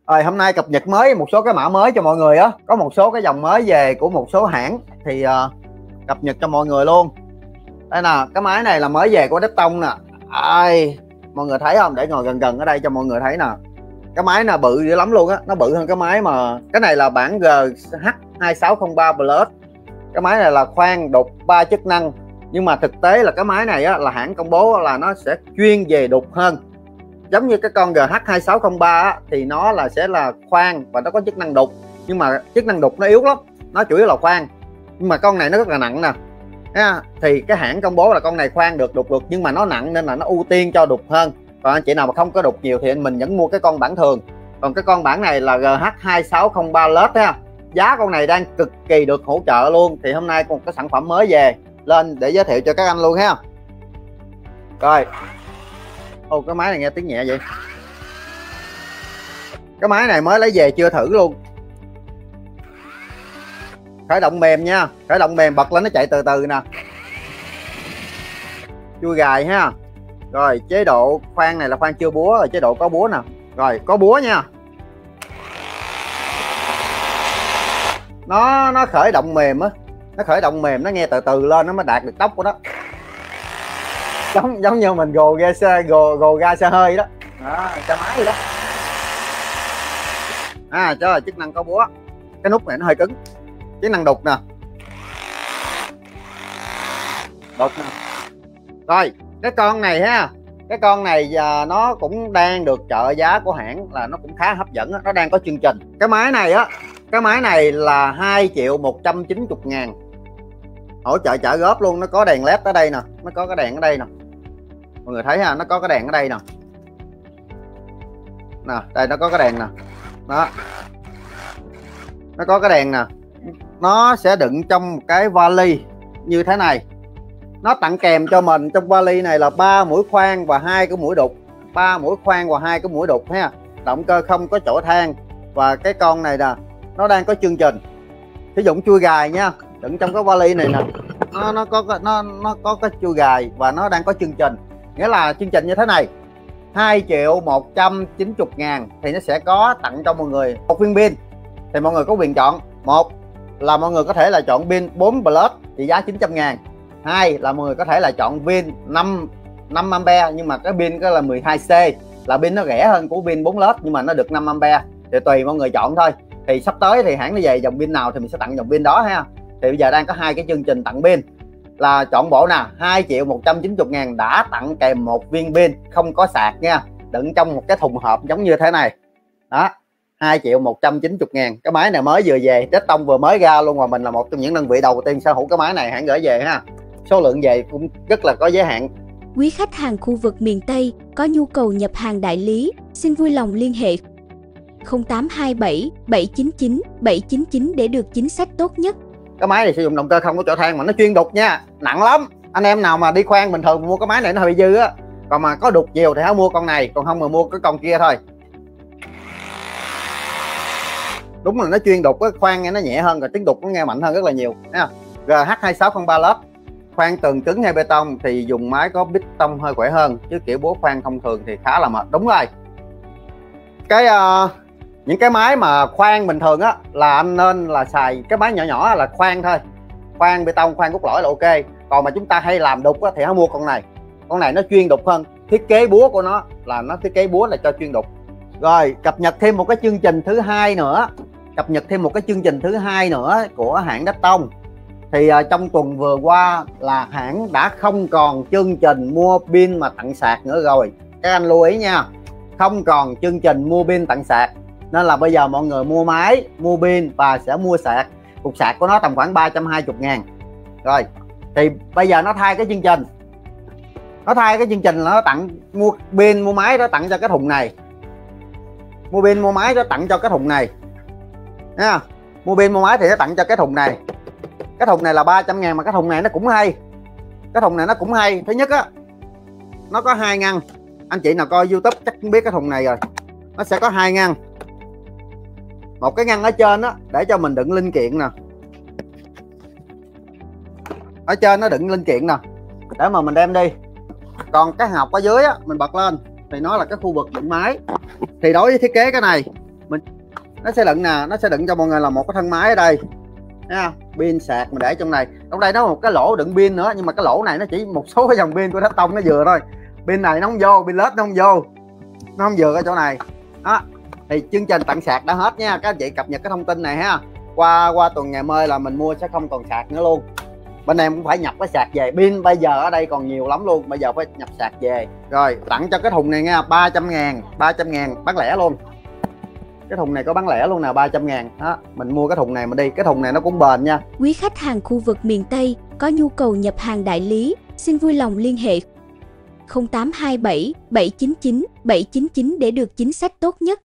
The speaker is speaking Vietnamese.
Rồi hôm nay cập nhật mới một số cái mã mới cho mọi người á, có một số cái dòng mới về của một số hãng thì cập nhật cho mọi người luôn. Đây nè, cái máy này là mới về của Decathlon nè. Mọi người thấy không? Để ngồi gần gần ở đây cho mọi người thấy nè. Cái máy này bự dữ lắm luôn á, nó bự hơn cái máy mà cái này là bản GH2603 Plus. Cái máy này là khoan đục 3 chức năng, nhưng mà thực tế là cái máy này á, là hãng công bố là nó sẽ chuyên về đục hơn. Giống như cái con GH2603 á, thì nó là sẽ là khoan và nó có chức năng đục, nhưng mà chức năng đục nó yếu lắm, nó chủ yếu là khoan. Nhưng mà con này nó rất là nặng nè. Thì cái hãng công bố là con này khoan được, đục được, nhưng mà nó nặng nên là nó ưu tiên cho đục hơn. Còn anh chị nào mà không có đục nhiều thì mình vẫn mua cái con bản thường. Còn cái con bản này là GH2603 Plus ha. Giá con này đang cực kỳ được hỗ trợ luôn. Thì hôm nay có một cái sản phẩm mới về lên để giới thiệu cho các anh luôn ha. Rồi. Ô, cái máy này nghe tiếng nhẹ vậy. Cái máy này mới lấy về chưa thử luôn. Khởi động mềm nha, khởi động mềm, bật lên nó chạy từ từ nè. Chui gài ha. Rồi chế độ khoan này là khoan chưa búa, rồi chế độ có búa nè. Rồi có búa nha. Nó khởi động mềm á, nó khởi động mềm, nó nghe từ từ lên nó mới đạt được tốc của nó. Giống như mình gồ ga xe hơi đó. Đó, xe máy vậy đó. Cho là chức năng có búa. Cái nút này nó hơi cứng. Chức năng đục nè. Đục nè. Rồi, cái con này ha. Cái con này nó cũng đang được trợ giá của hãng, là nó cũng khá hấp dẫn á, nó đang có chương trình. Cái máy này á, cái máy này là 2.190.000. Hỗ trợ trả góp luôn, nó có đèn led ở đây nè, nó có cái đèn ở đây nè. Mọi người thấy ha, nó có cái đèn ở đây nè. Nè, đây nó có cái đèn nè. Đó. Nó có cái đèn nè. Nó sẽ đựng trong một cái vali như thế này. Nó tặng kèm cho mình trong vali này là 3 mũi khoan và 2 cái mũi đục. 3 mũi khoan và 2 cái mũi đục ha. Động cơ không có chỗ than. Và cái con này nè, nó đang có chương trình sử dụng chui gài nha. Đựng trong cái vali này nè. Nó có cái chui gài và nó đang có chương trình. Nghĩa là chương trình như thế này, 2.190.000 thì nó sẽ có tặng cho mọi người một viên pin. Thì mọi người có quyền chọn. Một là mọi người có thể là chọn pin 4 Plus trị giá 900.000. Hai là mọi người có thể là chọn pin 5A, nhưng mà cái pin cái là 12C, là pin nó rẻ hơn của pin 4 Plus nhưng mà nó được 5A. Thì tùy mọi người chọn thôi. Thì sắp tới thì hãng nó về dòng pin nào thì mình sẽ tặng dòng pin đó ha. Thì bây giờ đang có hai cái chương trình tặng pin, là chọn bộ nè, 2.190.000 đã tặng kèm một viên pin không có sạc nha, đựng trong một cái thùng hộp giống như thế này. Đó, 2.190.000. Cái máy này mới vừa về, Decathlon vừa mới ra luôn, và mình là một trong những đơn vị đầu tiên sở hữu cái máy này hãng gửi về ha. Số lượng về cũng rất là có giới hạn. Quý khách hàng khu vực miền Tây có nhu cầu nhập hàng đại lý, xin vui lòng liên hệ 0827 799 799 để được chính sách tốt nhất. Cái máy này sử dụng động cơ không có chỗ than mà nó chuyên đục nha, nặng lắm. Anh em nào mà đi khoan bình thường mua cái máy này nó hơi dư á, còn mà có đục nhiều thì hãy mua con này, còn không mà mua cái con kia thôi. Đúng là nó chuyên đục, cái khoan nghe nó nhẹ hơn, rồi tiếng đục nó nghe mạnh hơn rất là nhiều nha. GH2603 Plus khoan tường cứng hay bê tông thì dùng máy có bít tông hơi khỏe hơn, chứ kiểu búa khoan thông thường thì khá là mệt. Đúng rồi, cái những cái máy mà khoan bình thường á là anh nên là xài cái máy nhỏ nhỏ là khoan thôi, khoan bê tông, khoan cốt lõi là ok. Còn mà chúng ta hay làm đục á thì hãy mua con này. Con này nó chuyên đục hơn, thiết kế búa của nó là nó thiết kế búa là cho chuyên đục. Rồi cập nhật thêm một cái chương trình thứ hai nữa, của hãng Decathlon. Thì trong tuần vừa qua là hãng đã không còn chương trình mua pin mà tặng sạc nữa rồi. Các anh lưu ý nha, không còn chương trình mua pin tặng sạc. Nên là bây giờ mọi người mua máy, mua pin và sẽ mua sạc. Cục sạc của nó tầm khoảng 320.000. Rồi thì bây giờ nó thay cái chương trình. Nó thay cái chương trình là nó tặng mua pin, mua máy, nó tặng cho cái thùng này. Mua pin, mua máy, nó tặng cho cái thùng này nha. Mua pin, mua máy thì nó tặng cho cái thùng này. Cái thùng này là 300.000 mà cái thùng này nó cũng hay. Cái thùng này nó cũng hay. Thứ nhất á, nó có 2 ngăn. Anh chị nào coi YouTube chắc cũng biết cái thùng này rồi. Nó sẽ có 2 ngăn. Một cái ngăn ở trên đó để cho mình đựng linh kiện nè. Ở trên nó đựng linh kiện nè, để mà mình đem đi. Còn cái hộp ở dưới á, mình bật lên thì nó là cái khu vực đựng máy. Thì đối với thiết kế cái này, mình nó sẽ đựng nè, nó sẽ đựng cho mọi người là một cái thân máy ở đây nha, pin sạc mà để trong này. Trong đây nó một cái lỗ đựng pin nữa, nhưng mà cái lỗ này nó chỉ một số cái dòng pin của Đắc Tông nó vừa thôi. Pin này nó không vô, pin led nó không vô, nó không vừa ở chỗ này đó. Thì chương trình tặng sạc đã hết nha, các anh chị cập nhật cái thông tin này ha. Qua tuần ngày mới là mình mua sẽ không còn sạc nữa luôn. Bên em cũng phải nhập cái sạc về, pin bây giờ ở đây còn nhiều lắm luôn, bây giờ phải nhập sạc về. Rồi tặng cho cái thùng này nha, 300.000, 300.000 bán lẻ luôn. Cái thùng này có bán lẻ luôn nè, 300.000 đó. Mình mua cái thùng này mà đi, cái thùng này nó cũng bền nha. Quý khách hàng khu vực miền Tây có nhu cầu nhập hàng đại lý, xin vui lòng liên hệ 0827 799 799 để được chính sách tốt nhất.